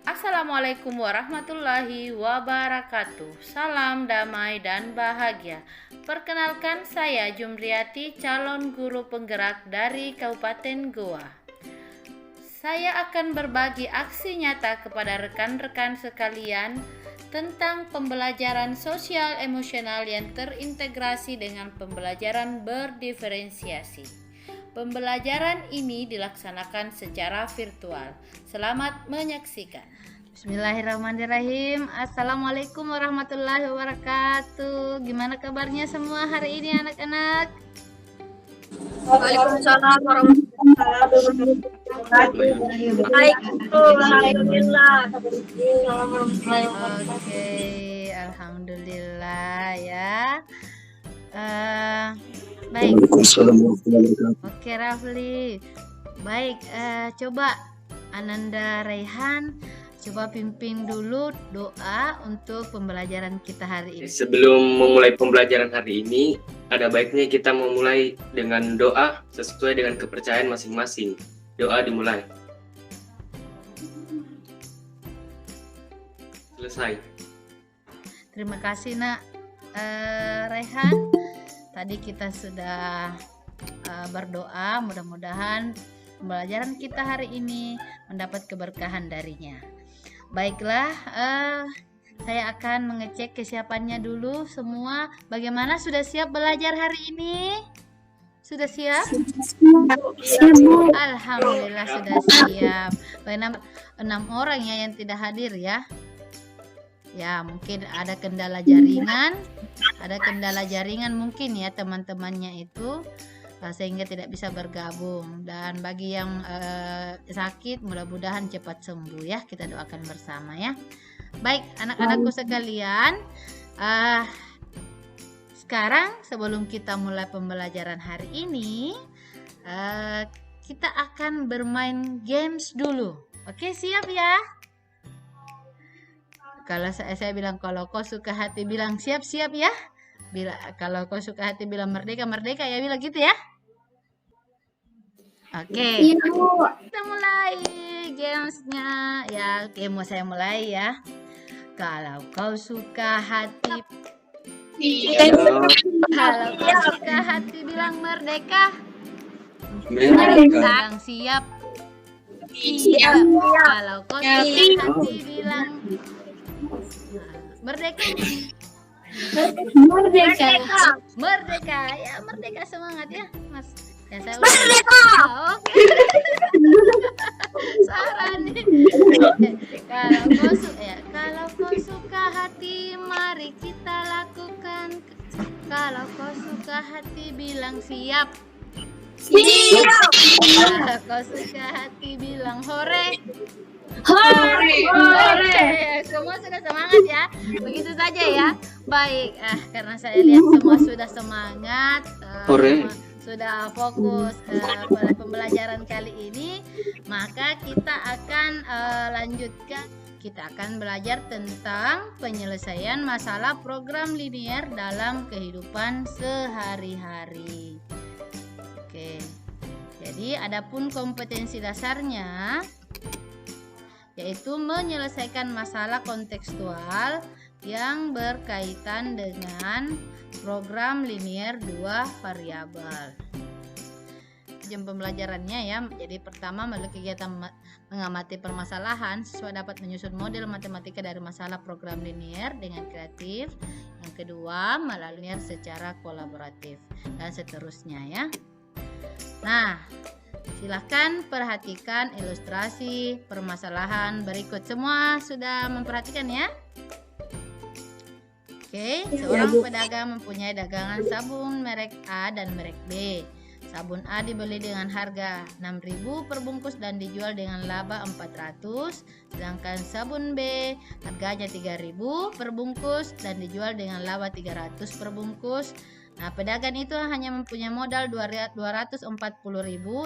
Assalamualaikum warahmatullahi wabarakatuh. Salam damai dan bahagia. Perkenalkan, saya Jumriati, calon guru penggerak dari Kabupaten Goa. Saya akan berbagi aksi nyata kepada rekan-rekan sekalian tentang pembelajaran sosial emosional yang terintegrasi dengan pembelajaran berdiferensiasi. Pembelajaran ini dilaksanakan secara virtual. Selamat menyaksikan. Bismillahirrahmanirrahim. Assalamualaikum warahmatullahi wabarakatuh. Gimana kabarnya semua hari ini anak-anak? Waalaikumsalam warahmatullahi wabarakatuh. Baik, alhamdulillah. Oke, alhamdulillah ya. Baik. Oke Rafli. Baik, coba Ananda Raihan coba pimpin dulu doa untuk pembelajaran kita hari ini. Sebelum memulai pembelajaran hari ini, ada baiknya kita memulai dengan doa sesuai dengan kepercayaan masing-masing. Doa dimulai. Selesai. Terima kasih nak Raihan. Tadi kita sudah berdoa, mudah-mudahan pembelajaran kita hari ini mendapat keberkahan darinya. Baiklah, saya akan mengecek kesiapannya dulu semua. Bagaimana, sudah siap belajar hari ini? Sudah siap? Alhamdulillah sudah siap. Banyak 6 orang ya yang tidak hadir ya. Ya, mungkin ada kendala jaringan mungkin ya teman-temannya itu sehingga tidak bisa bergabung. Dan bagi yang sakit, mudah-mudahan cepat sembuh ya. Kita doakan bersama ya. Baik, anak-anakku sekalian, sekarang sebelum kita mulai pembelajaran hari ini, kita akan bermain games dulu. Oke, siap ya? Kalau saya bilang kalau kau suka hati bilang siap-siap ya. Kalau kau suka hati bilang merdeka ya, bilang gitu ya. Oke. Kita mulai gamesnya ya. Oke, mau saya mulai ya. Kalau kau suka hati Kalau kau suka hati bilang merdeka. Bilang siap. Kalau kau suka hati bilang merdeka. Ya, merdeka, semangat ya Mas ya. Saya merdeka. Oke. Salah nih. Kalau kau suka hati, mari kita lakukan. Kalau kau suka hati bilang siap. Kalau kau suka hati bilang hore. Semua sudah semangat ya. Begitu saja ya. Baik, karena saya lihat semua sudah semangat, sudah fokus pada pembelajaran kali ini, maka kita akan lanjutkan. Kita akan belajar tentang penyelesaian masalah program linier dalam kehidupan sehari-hari. Oke. Jadi adapun kompetensi dasarnya yaitu menyelesaikan masalah kontekstual yang berkaitan dengan program linier 2 variabel. Jam pembelajarannya ya. Jadi pertama, melalui kegiatan mengamati permasalahan, siswa dapat menyusun model matematika dari masalah program linier dengan kreatif. Yang kedua, melalui secara kolaboratif dan seterusnya ya. Nah, silahkan perhatikan ilustrasi permasalahan berikut. Semua sudah memperhatikan ya? Oke, seorang pedagang mempunyai dagangan sabun merek A dan merek B. Sabun A dibeli dengan harga 6.000 per bungkus dan dijual dengan laba 400, sedangkan sabun B harganya 3.000 per bungkus dan dijual dengan laba 300 per bungkus. Nah, pedagang itu hanya mempunyai modal 240.000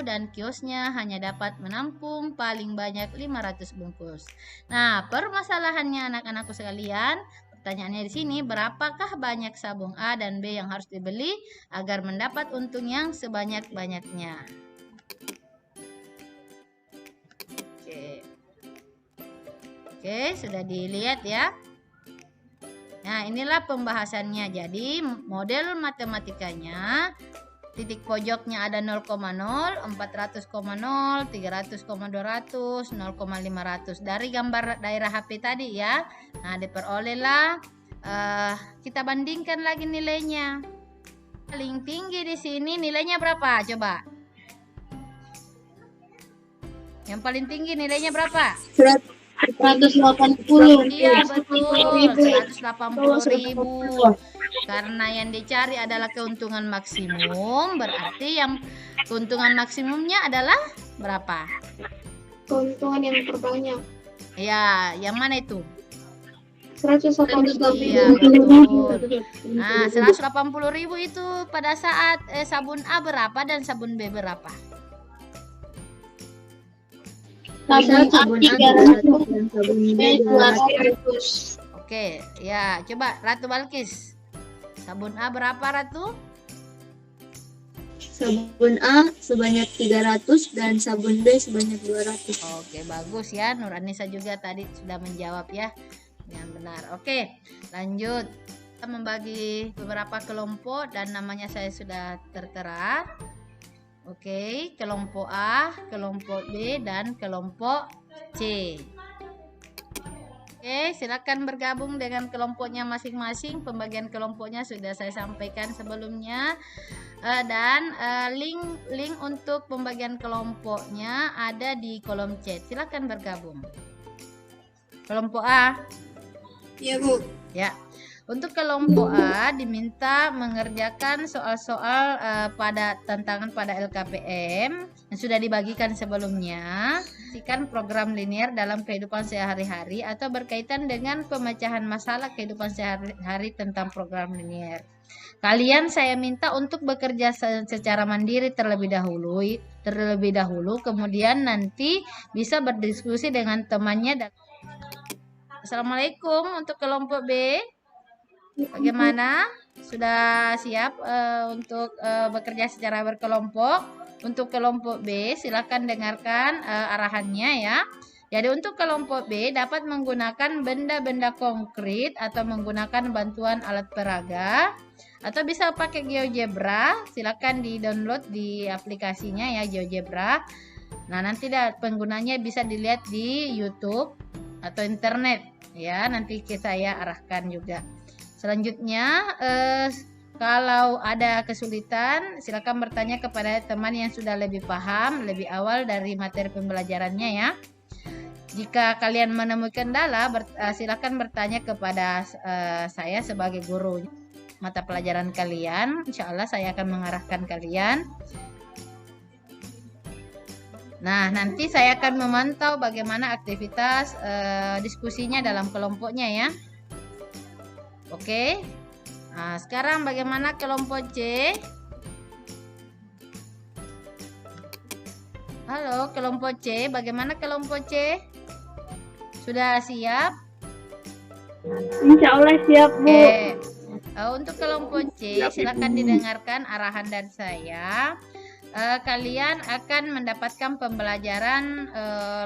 dan kiosnya hanya dapat menampung paling banyak 500 bungkus. Nah, permasalahannya anak-anakku sekalian, pertanyaannya di sini, berapakah banyak sabun A dan B yang harus dibeli agar mendapat untung yang sebanyak-banyaknya? Oke. Oke, sudah dilihat ya. Nah, inilah pembahasannya. Jadi, model matematikanya, titik pojoknya ada 0,0, 400,0, 300,200, 0,500. Dari gambar daerah HP tadi ya. Nah, diperolehlah, kita bandingkan lagi nilainya. Paling tinggi di sini nilainya berapa? Coba. Yang paling tinggi nilainya berapa? 180. Iya betul, 180.000. Karena yang dicari adalah keuntungan maksimum, berarti yang keuntungan maksimumnya adalah berapa? Keuntungan yang terbanyak. Ya, yang mana itu? 180. Iya betul. Nah, 180.000 itu pada saat sabun A berapa dan sabun B berapa? Sabun A 300 dan sabun B 200. Oke, ya coba Ratu Balkis. Sabun A berapa Ratu? Sabun A sebanyak 300 dan sabun B sebanyak 200. Oke, bagus ya. Nuranisa juga tadi sudah menjawab ya. Yang benar. Oke, lanjut. Kita membagi beberapa kelompok dan namanya saya sudah tertera. Oke, kelompok A, kelompok B, dan kelompok C. Oke, silakan bergabung dengan kelompoknya masing-masing. Pembagian kelompoknya sudah saya sampaikan sebelumnya. Dan link untuk pembagian kelompoknya ada di kolom chat. Silakan bergabung. Kelompok A. Iya, Bu. Ya. Untuk kelompok A diminta mengerjakan soal-soal pada tantangan pada LKPM yang sudah dibagikan sebelumnya. Pastikan program linear dalam kehidupan sehari-hari atau berkaitan dengan pemecahan masalah kehidupan sehari-hari tentang program linear. Kalian saya minta untuk bekerja secara mandiri terlebih dahulu, kemudian nanti bisa berdiskusi dengan temannya. Assalamualaikum untuk kelompok B. Bagaimana? Sudah siap untuk bekerja secara berkelompok? Untuk kelompok B, silakan dengarkan arahannya ya. Jadi untuk kelompok B dapat menggunakan benda-benda konkret atau menggunakan bantuan alat peraga atau bisa pakai GeoGebra. Silakan di-download di aplikasinya ya GeoGebra. Nah, nanti penggunanya bisa dilihat di YouTube atau internet ya. Nanti saya arahkan juga. Selanjutnya, kalau ada kesulitan, silakan bertanya kepada teman yang sudah lebih paham, lebih awal dari materi pembelajarannya ya. Jika kalian menemui kendala, silakan bertanya kepada saya sebagai guru mata pelajaran kalian. Insya Allah saya akan mengarahkan kalian. Nah, nanti saya akan memantau bagaimana aktivitas diskusinya dalam kelompoknya ya. Oke, nah sekarang bagaimana kelompok C? Halo kelompok C, bagaimana kelompok C? Sudah siap? Insya Allah siap, Bu. Oke. Untuk kelompok C, silakan didengarkan arahan dari saya. Kalian akan mendapatkan pembelajaran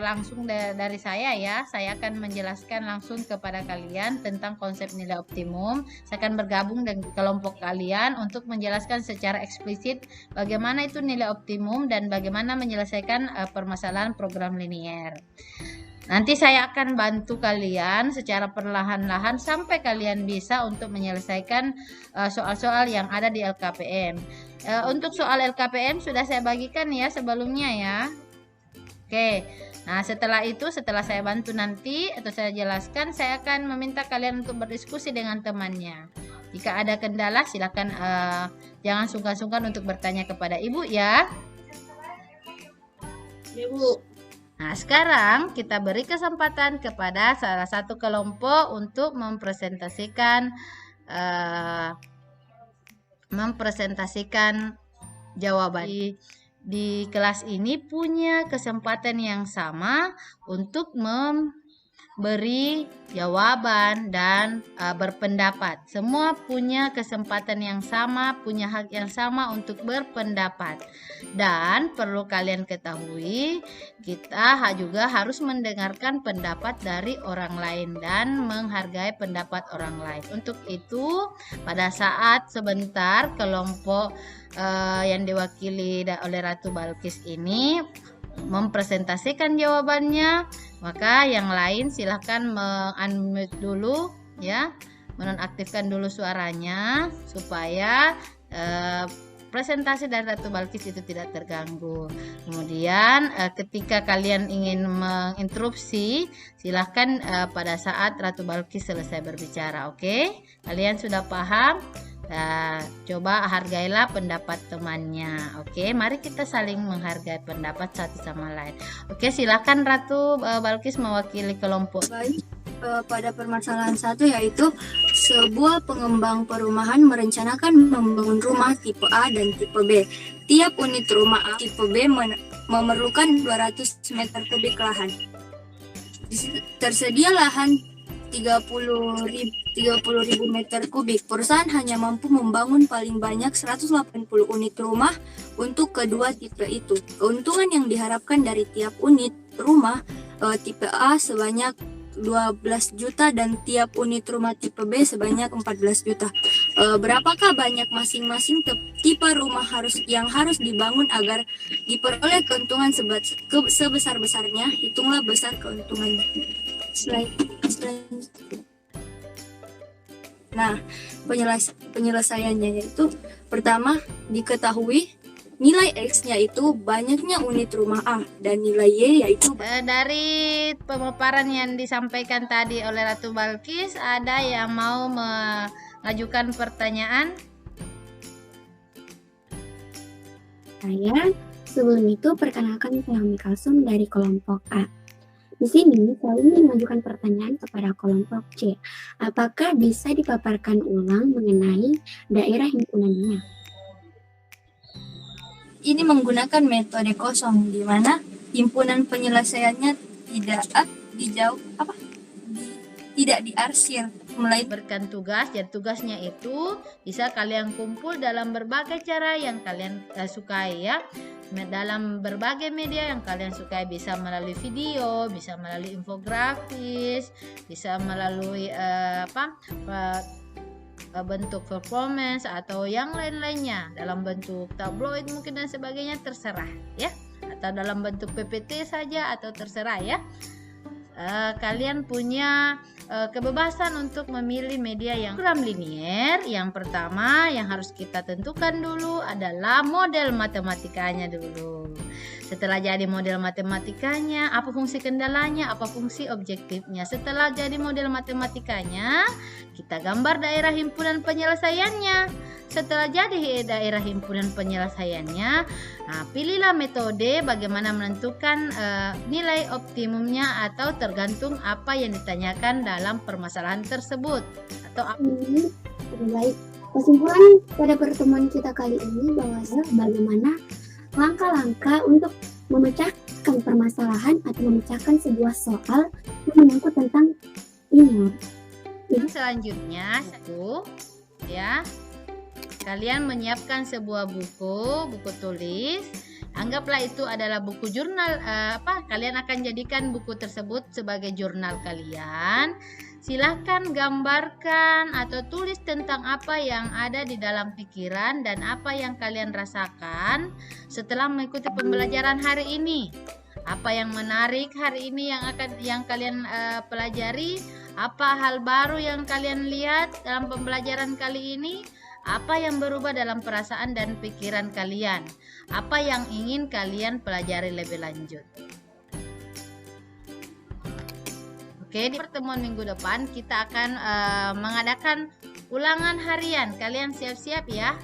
langsung dari saya ya. Saya akan menjelaskan langsung kepada kalian tentang konsep nilai optimum. Saya akan bergabung dengan kelompok kalian untuk menjelaskan secara eksplisit bagaimana itu nilai optimum dan bagaimana menyelesaikan permasalahan program linear. Nanti saya akan bantu kalian secara perlahan-lahan sampai kalian bisa untuk menyelesaikan soal-soal yang ada di LKPM. Untuk soal LKPM sudah saya bagikan ya sebelumnya ya. Oke, nah setelah itu, setelah saya bantu nanti atau saya jelaskan, saya akan meminta kalian untuk berdiskusi dengan temannya. Jika ada kendala silakan jangan sungkan-sungkan untuk bertanya kepada ibu ya. Ya, Bu. Nah, sekarang kita beri kesempatan kepada salah satu kelompok untuk mempresentasikan jawaban. Di kelas ini punya kesempatan yang sama untuk beri jawaban dan berpendapat. Semua punya kesempatan yang sama, punya hak yang sama untuk berpendapat. Dan perlu kalian ketahui, kita juga harus mendengarkan pendapat dari orang lain dan menghargai pendapat orang lain. Untuk itu, pada saat sebentar kelompok yang diwakili oleh Ratu Balkis ini mempresentasikan jawabannya, maka yang lain silahkan unmute dulu ya, menonaktifkan dulu suaranya supaya presentasi dari Ratu Balkis itu tidak terganggu. Kemudian ketika kalian ingin menginterupsi, silahkan pada saat Ratu Balkis selesai berbicara. Oke? Kalian sudah paham? Nah, coba hargailah pendapat temannya. Oke, mari kita saling menghargai pendapat satu sama lain. Oke, silakan Ratu Balkis mewakili kelompok. Baik, pada permasalahan 1 yaitu sebuah pengembang perumahan merencanakan membangun rumah tipe A dan tipe B. Tiap unit rumah A tipe B memerlukan 200 meter kubik lahan. Tersedia lahan 30.000 meter kubik. Perusahaan hanya mampu membangun paling banyak 180 unit rumah untuk kedua tipe itu. Keuntungan yang diharapkan dari tiap unit rumah tipe A sebanyak 12 juta dan tiap unit rumah tipe B sebanyak 14 juta. Berapakah banyak masing-masing tipe rumah yang harus dibangun agar diperoleh keuntungan sebesar-besarnya? Hitunglah besar keuntungannya. Nah, penyelesaiannya yaitu pertama, diketahui nilai X-nya itu banyaknya unit rumah A dan nilai Y yaitu dari pemaparan yang disampaikan tadi oleh Ratu Balkis, ada yang mau mengajukan pertanyaan? Saya sebelum itu perkenalkan saya Umi Kalsum dari kelompok A. Di sini saya ingin mengajukan pertanyaan kepada kelompok C. Apakah bisa dipaparkan ulang mengenai daerah himpunannya? ini menggunakan metode kosong di mana himpunan penyelesaiannya tidak diarsir, melainkan Berikan tugas, dan tugasnya itu bisa kalian kumpul dalam berbagai cara yang kalian sukai ya, dalam berbagai media yang kalian sukai, bisa melalui video, bisa melalui infografis, bisa melalui bentuk performance atau yang lain-lainnya, dalam bentuk tabloid mungkin dan sebagainya, terserah ya, atau dalam bentuk PPT saja atau terserah ya. Kalian punya kebebasan untuk memilih media yang program linier. Yang pertama yang harus kita tentukan dulu adalah model matematikanya dulu. Setelah jadi model matematikanya, apa fungsi kendalanya, apa fungsi objektifnya. Setelah jadi model matematikanya, kita gambar daerah himpunan penyelesaiannya. Setelah jadi daerah himpunan penyelesaiannya, pilihlah metode bagaimana menentukan nilai optimumnya atau tergantung apa yang ditanyakan dalam permasalahan tersebut. Atau Baik, kesimpulan pada pertemuan kita kali ini bahwa bagaimana langkah-langkah untuk memecahkan permasalahan atau memecahkan sebuah soal yang menyangkut tentang ini. Selanjutnya, ya, kalian menyiapkan sebuah buku tulis. Anggaplah itu adalah buku jurnal. Kalian akan jadikan buku tersebut sebagai jurnal kalian. Silahkan gambarkan atau tulis tentang apa yang ada di dalam pikiran dan apa yang kalian rasakan setelah mengikuti pembelajaran hari ini. Apa yang menarik hari ini yang kalian pelajari? Apa hal baru yang kalian lihat dalam pembelajaran kali ini? Apa yang berubah dalam perasaan dan pikiran kalian? Apa yang ingin kalian pelajari lebih lanjut? Oke, di pertemuan minggu depan kita akan mengadakan ulangan harian. Kalian siap-siap ya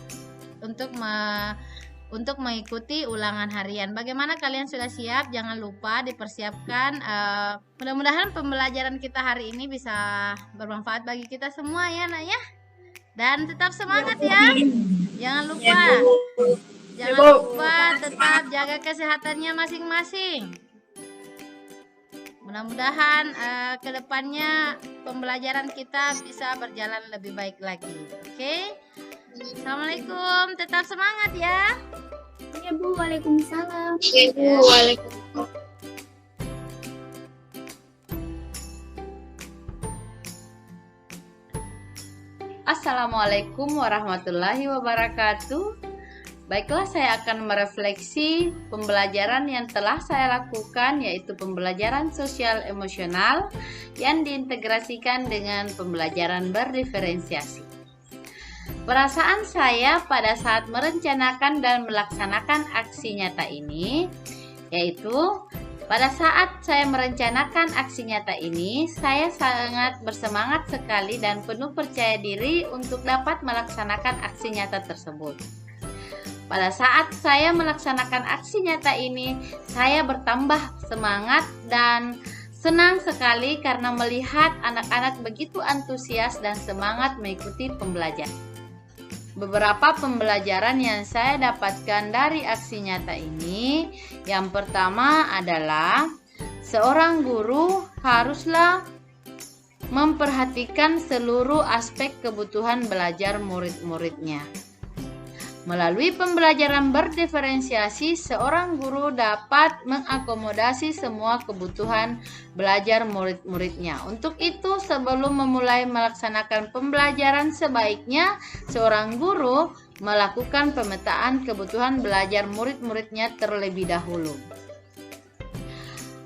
untuk mengikuti ulangan harian. Bagaimana kalian sudah siap? Jangan lupa dipersiapkan. Mudah-mudahan pembelajaran kita hari ini bisa bermanfaat bagi kita semua ya, nak ya. Dan tetap semangat ya. Jangan lupa tetap jaga kesehatannya masing-masing. Mudah-mudahan kedepannya pembelajaran kita bisa berjalan lebih baik lagi. Oke? Assalamualaikum, tetap semangat ya. Ya Bu, waalaikumsalam. Ibu, waalaikumsalam. Assalamualaikum warahmatullahi wabarakatuh. Baiklah, saya akan merefleksi pembelajaran yang telah saya lakukan, yaitu pembelajaran sosial emosional yang diintegrasikan dengan pembelajaran berdiferensiasi. Perasaan saya pada saat merencanakan dan melaksanakan aksi nyata ini, yaitu pada saat saya merencanakan aksi nyata ini, saya sangat bersemangat sekali dan penuh percaya diri untuk dapat melaksanakan aksi nyata tersebut. Pada saat saya melaksanakan aksi nyata ini, saya bertambah semangat dan senang sekali karena melihat anak-anak begitu antusias dan semangat mengikuti pembelajaran. Beberapa pembelajaran yang saya dapatkan dari aksi nyata ini, yang pertama adalah seorang guru haruslah memperhatikan seluruh aspek kebutuhan belajar murid-muridnya. Melalui pembelajaran berdiferensiasi, seorang guru dapat mengakomodasi semua kebutuhan belajar murid-muridnya. Untuk itu, sebelum memulai melaksanakan pembelajaran, sebaiknya seorang guru melakukan pemetaan kebutuhan belajar murid-muridnya terlebih dahulu.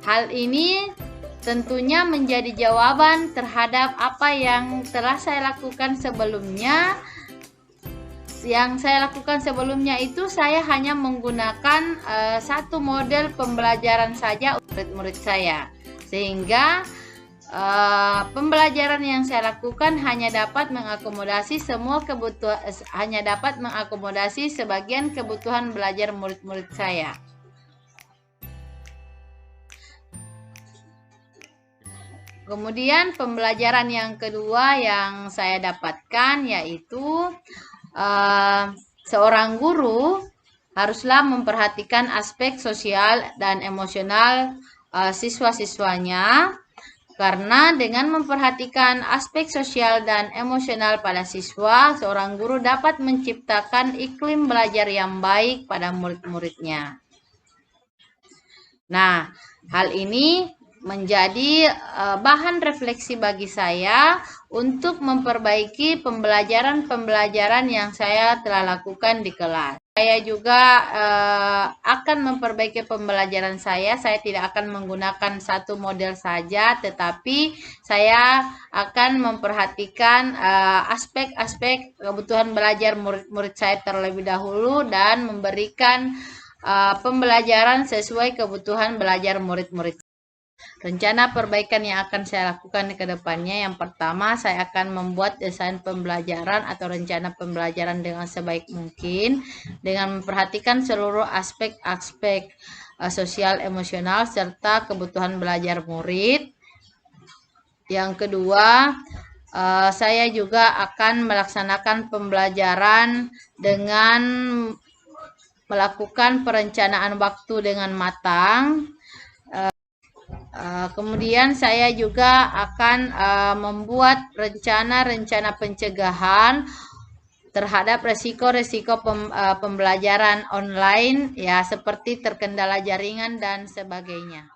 Hal ini tentunya menjadi jawaban terhadap apa yang telah saya lakukan sebelumnya. Yang saya lakukan sebelumnya itu saya hanya menggunakan satu model pembelajaran saja untuk murid-murid saya, sehingga pembelajaran yang saya lakukan hanya dapat mengakomodasi sebagian kebutuhan belajar murid-murid saya. Kemudian pembelajaran yang kedua yang saya dapatkan yaitu seorang guru haruslah memperhatikan aspek sosial dan emosional siswa-siswanya, karena dengan memperhatikan aspek sosial dan emosional pada siswa, seorang guru dapat menciptakan iklim belajar yang baik pada murid-muridnya. Nah, hal ini menjadi bahan refleksi bagi saya untuk memperbaiki pembelajaran-pembelajaran yang saya telah lakukan di kelas. Saya juga akan memperbaiki pembelajaran saya tidak akan menggunakan satu model saja, tetapi saya akan memperhatikan aspek-aspek kebutuhan belajar murid-murid saya terlebih dahulu dan memberikan pembelajaran sesuai kebutuhan belajar murid-murid. Rencana perbaikan yang akan saya lakukan ke depannya, yang pertama saya akan membuat desain pembelajaran atau rencana pembelajaran dengan sebaik mungkin dengan memperhatikan seluruh aspek-aspek sosial emosional serta kebutuhan belajar murid. Yang kedua, saya juga akan melaksanakan pembelajaran dengan melakukan perencanaan waktu dengan matang. Kemudian saya juga akan membuat rencana-rencana pencegahan terhadap resiko-resiko pembelajaran online, ya, seperti terkendala jaringan dan sebagainya.